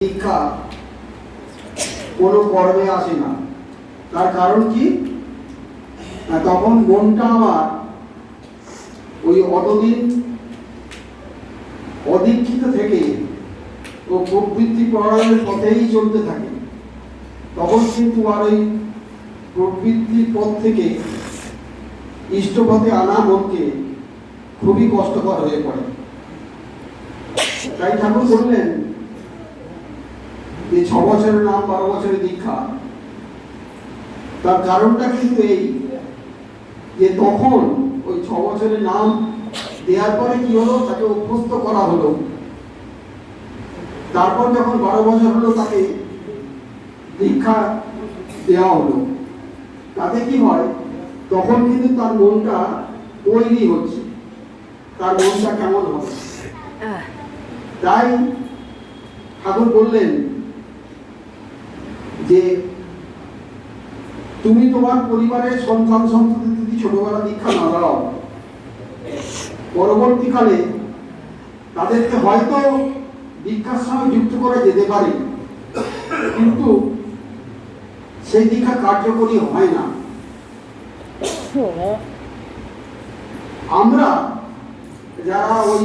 শিক্ষা কোনো কর্মে আসে না। তার কারণ কি? তখন মনটা আমার ওই অতদিন অদীক্ষিত থেকে ও প্রবৃত্তি প্রণয়নের পথেই চলতে থাকে। তখন কিন্তু আর ওই প্রবৃত্তির পথ থেকে ইষ্টপথে আনা মনকে খুবই কষ্টকর হয়ে পড়ে। তাই ঠাকুর বললেন যে 6 বছরের নাম 12 বছরের দীক্ষা। তার কারণটা কিন্তু এই যে তখন ওই 6 বছরের নাম দেওয়ার পরে কি হলো, তাকে অভ্যস্ত করা হলো। তারপর যখন 12 বছর হলো তাকে দীক্ষা দেওয়া হলো। তাতে কি হয়, তখন কিন্তু তার মনটা তৈরি হচ্ছে, তার মনটা কেমন হবে। তাই ঠাকুর বললেন যে তুমি তোমার পরিবারের সন্তান সন্ততি যদি ছোটবেলা দীক্ষা না দাও, পরবর্তীকালে তাদেরকে হয়তো দীক্ষার সঙ্গে যুক্ত করা যেতে পারে, কিন্তু সেই দীক্ষা কার্যকরী হয় না। আমরা যারা ওই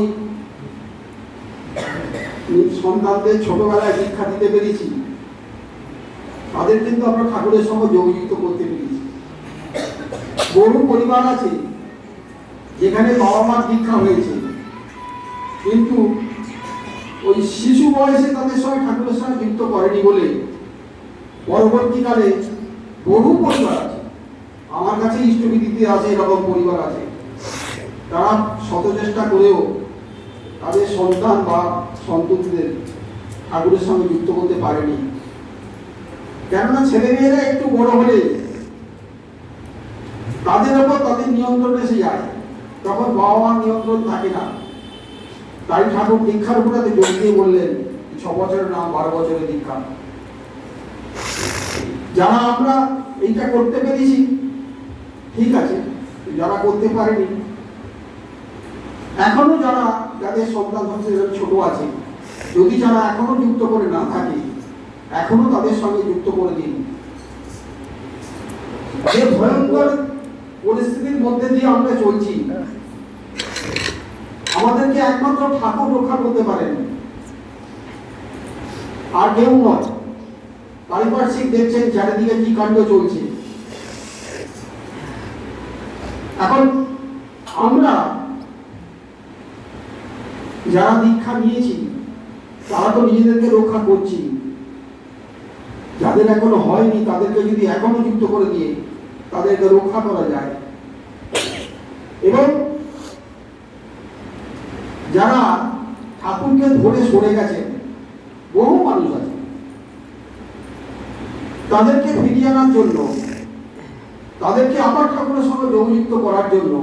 সন্তানদের ছোটবেলায় দীক্ষা দিতে পেরেছি, তাদের কিন্তু আমরা ঠাকুরের সঙ্গে যোগযুক্ত করতে পেরেছি। বহু পরিবার আছে যেখানে বাবা মার দীক্ষা হয়েছে, কিন্তু ওই শিশু বয়সে তাদের সঙ্গে ঠাকুরের সঙ্গে যুক্ত করেনি বলে পরবর্তীকালে বহু পরিবার আছে, আমার কাছে ইষ্টবিদিতে আছে, এরকম পরিবার আছে, তারা শত চেষ্টা করেও তাদের সন্তান বা সন্ততিদের ঠাকুরের সঙ্গে যুক্ত করতে পারেনি। কেননা ছেলে মেয়েরা একটু বড় হলে তাদের উপর তাদের নিয়ন্ত্রণ এসে যায়, তখন বাবা মার নিয়ন্ত্রণ থাকে না। তাই ঠাকুর দীক্ষার উপরে জোর দিয়ে বললেন 6 বছরের নাম 12 বছরের দীক্ষা। যারা আমরা এইটা করতে পেরেছি ঠিক আছে, যারা করতে পারেনি, এখনো যাদের সন্তান ছোট আছে, যদি যারা এখনো যুক্ত করে না থাকে, এখনো তাদের সঙ্গে যুক্ত করে দিন। যে ভয়ঙ্কর পরিস্থিতির মধ্যে দিয়ে আমরা চলছি, আমাদেরকে একমাত্র ঠাকুর রক্ষা করতে পারেন, আর কেউ নয়। পারিপার্শ্বিক দেখছেন চারিদিকে কি কাণ্ড চলছে। এখন আমরা যারা দীক্ষা নিয়েছি তারা তো নিজেদেরকে রক্ষা করছি, যাদের এখনো হয়নি তাদেরকে যদি এখনো যুক্ত করে দিয়ে তাদেরকে রক্ষা করা যায়, এবং যারা ঠাকুরকে ধরে সরে গেছেন, বহু মানুষ আছে, তাদেরকে ফিরিয়ে আনার জন্য, তাদেরকে আবার ঠাকুরের সঙ্গে যোগযুক্ত করার জন্য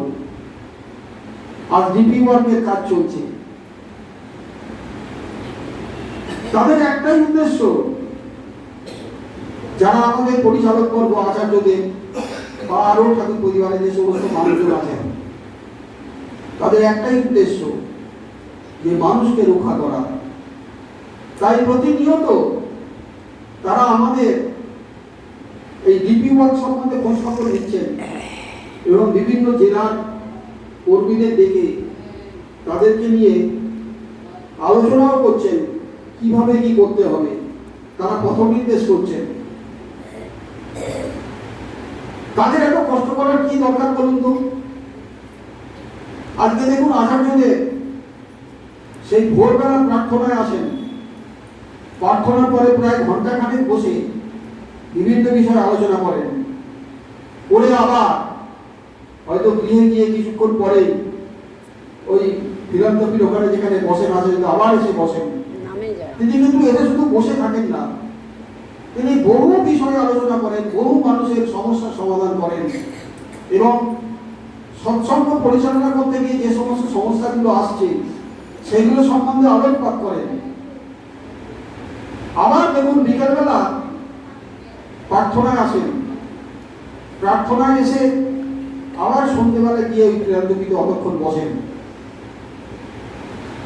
আজ ডিপি ওয়ার্কের কাজ চলছে। তাদের একটাই উদ্দেশ্য, যারা আমাদের পরিচালক বর্গ, আচার্যদের বা আরো ঠাকুর পরিবারে যে সমস্ত মানুষজন আছেন, তাদের একটাই উদ্দেশ্য যে মানুষকে রক্ষা করা। তাই প্রতিনিয়ত তারা আমাদের এই ডিপি ওয়ার্ক সম্বন্ধে খোঁজ খবর নিচ্ছেন এবং বিভিন্ন জেলার কর্মীদের ডেকে তাদেরকে নিয়ে আলোচনাও করছেন কিভাবে কি করতে হবে, তারা পথ নির্দেশ করছেন। তাদের এত কষ্ট করার কি দরকার বলুন তো? আজকে দেখুন আচার্যদের সেই ভোরবেলা প্রার্থনায় আসেন, প্রার্থনার পরে প্রায় ঘন্টাখানেক বসে বিভিন্ন বিষয়ে আলোচনা করেন, করে আবার হয়তো গৃহে গিয়ে কিছুক্ষণ পরে ওই ফিলান্থ্রপির ওখানে যেখানে বসেন আচার্য আবার এসে বসেন। তিনি কিন্তু এতে শুধু বসে থাকেন না, তিনি বহু বিষয়ে আলোচনা করেন, বহু মানুষের সমস্যার সমাধান করেন, এবং সৎসঙ্গ পরিচালনা করতে গিয়ে যে সমস্ত সমস্যাগুলো আসছে সেগুলো সম্বন্ধে আলোকপাত করেন। আবার দেখুন বিকেলবেলা প্রার্থনায় আসেন, প্রার্থনায় এসে আবার সন্ধ্যেবেলা গিয়ে ওই ক্রিয়ান্তিতে অতক্ষণ বসেন।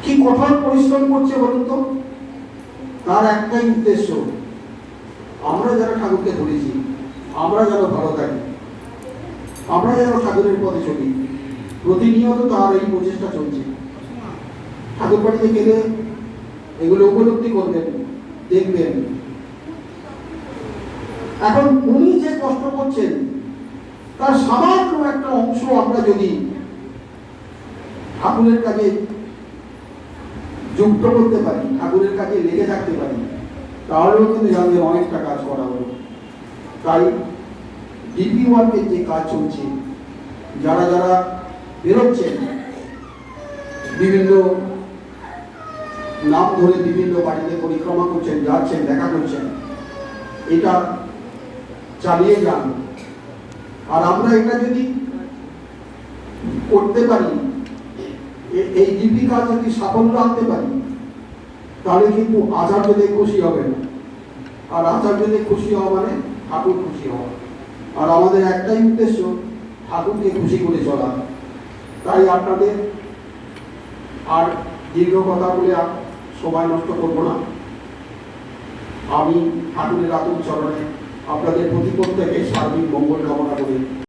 কি কঠোর পরিশ্রম করছে বলুন তো? তার একটাই উদ্দেশ্য, আমরা যারা ঠাকুরকে ধরেছি আমরা যেন ভালো থাকি, আমরা যেন ঠাকুরের পথে চলি। প্রতিনিয়ত তার এই প্রচেষ্টা চলছে। ঠাকুর বাড়িতে গেলে এগুলো উপলব্ধি করবেন, দেখবেন। এখন উনি যে কষ্ট করছেন তার সামান্য একটা অংশ আমরা যদি ঠাকুরের কাজে যুক্ত করতে পারি, ঠাকুরের কাজে লেগে থাকতে পারি, তাহলেও কিন্তু জানবেন অনেকটা কাজ করা হলো। তাই ডিপি ওয়ার্কের যে কাজ চলছে, যারা যারা বেরোচ্ছেন বিভিন্ন নাম ধরে বিভিন্ন বাড়িতে পরিক্রমা করছেন, যাচ্ছেন, দেখা করছেন, এটা চালিয়ে যান। আর আমরা এটা যদি করতে পারি, এই ডিপি কাজ যদি সাফল্য আনতে পারি, তাহলে কিন্তু আচার্যদের খুশি হবে না। আর আচার্যদের খুশি হওয়া মানে ঠাকুর খুশি হওয়া। আর আমাদের একটাই উদ্দেশ্য, ঠাকুরকে খুশি করে চলা। তাই আপনাদের আর দীর্ঘ কথা বলে সময় নষ্ট করব না। আমি ঠাকুরের আতুল চরণে আপনাদের প্রতি প্রত্যেকের সার্বিক মঙ্গল কামনা করি।